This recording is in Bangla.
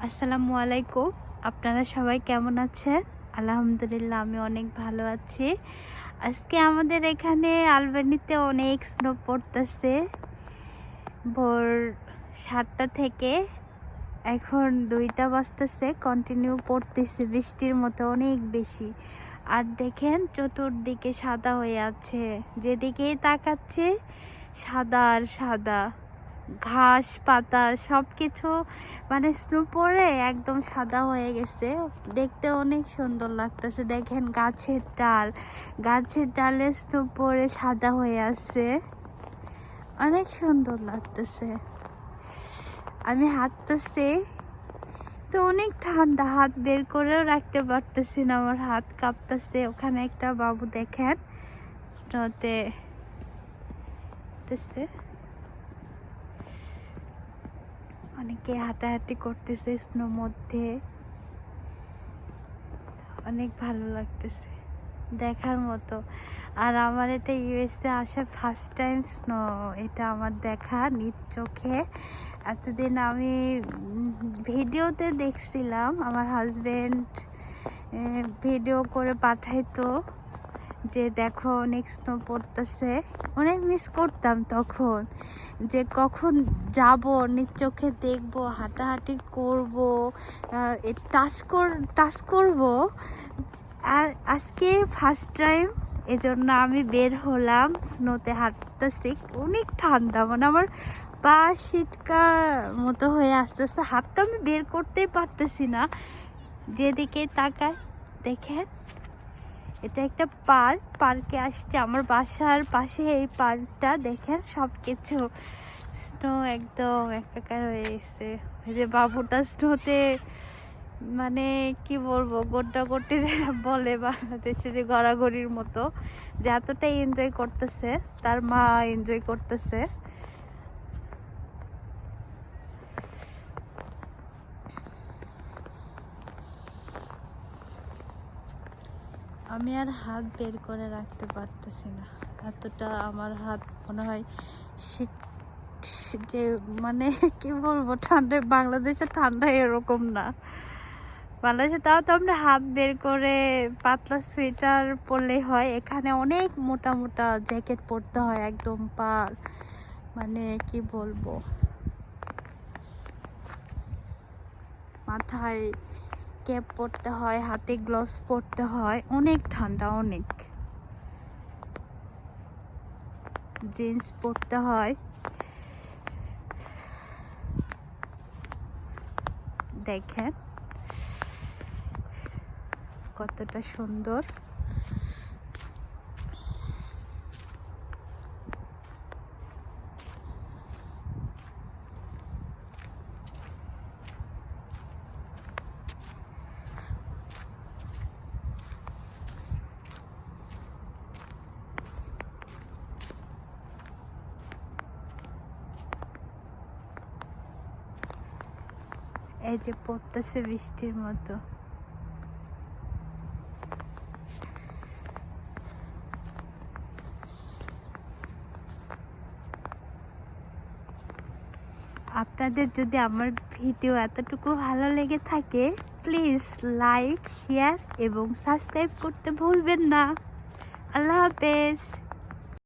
আসসালামু আলাইকুম। আপনারা সবাই কেমন আছেন? আলহামদুলিল্লাহ আমি অনেক ভালো আছি। আজকে আমাদের এখানে আলবেনিতে অনেক স্নো পড়তেছে। ভোর 7টা থেকে এখন 2টা বাজতেছে, কন্টিনিউ পড়তেছে বৃষ্টির মতো অনেক বেশি। আর দেখেন চতুর্দিকে সাদা হয়ে আছে, যেদিকেই তাকাচ্ছে সাদা আর সাদা, ঘাস পাতা সব কিছু মানে স্নো পরে একদম সাদা হয়ে গেছে। দেখতে অনেক সুন্দর লাগতেছে। দেখেন গাছের ডালে স্নো পরে সাদা হয়ে আছে, অনেক সুন্দর লাগতেছে। আমি হাঁটতেছি তো অনেক ঠান্ডা, হাত বের করেও রাখতে পারতেছি না, আমার হাত কাঁপতেছে। ওখানে একটা বাবু দেখেন স্নোতে অনেকে হাঁটাহাঁটি করতেছে স্নোর মধ্যে, অনেক ভালো লাগতেছে, দেখার মতো। আর আমার এটা ইউএসএ আসা ফার্স্ট টাইম স্নো, এটা আমার দেখা নিজ চোখে। এতদিন আমি ভিডিওতে দেখছিলাম, আমার হাজবেন্ড ভিডিও করে পাঠাইতো যে দেখো অনেক স্নো পড়তেছে। অনেক মিস করতাম তখন, যে কখন যাব, নিজ চোখে দেখবো, হাঁটাহাঁটি করবো, টাচ করবো। আজকে ফার্স্ট টাইম, এজন্য আমি বের হলাম, স্নোতে হাঁটতেছি। অনেক ঠান্ডা, মানে আমার পা শীতকা মতো হয়ে আসতেছে, হাতটা আমি বের করতেই পারতেছি না। যেদিকে তাকায় দেখেন এটা একটা পার্কে আসছে, আমার বাসার পাশে এই পার্কটা। দেখেন সব কিছু স্নো একদম একাকার হয়ে গেছে। ওই যে বাবুটা স্নোতে, মানে কি বলবো, গোটা গোটে যেটা বলে বাংলাদেশে, যে গড়াগড়ির মতো, যে এতটাই এনজয় করতেছে, তার মা এনজয় করতেছে। আমি আর হাত বের করে রাখতে পারতেছি না, এতটা আমার হাত মনে হয় শীত, যে মানে কি বলবো, ঠান্ডায়, বাংলাদেশে ঠান্ডা এরকম না। বাংলাদেশে তাও তো আমরা হাত বের করে পাতলা সোয়েটার পরলেই হয়, এখানে অনেক মোটা মোটা জ্যাকেট পরতে হয়, একদম মানে কি বলবো, মাথায় ক্যাপ পরতে হয়, হাতে গ্লাভস পরতে হয়, অনেক ঠান্ডা, অনেক জিন্স পরতে হয়। দেখেন কতটা সুন্দর। এই যে পড়তেছে বৃষ্টির মতো। আপনাদের যদি আমার ভিডিও এতটুকু ভালো লেগে থাকে, প্লিজ লাইক, শেয়ার এবং সাবস্ক্রাইব করতে ভুলবেন না। আল্লাহ হাফেজ।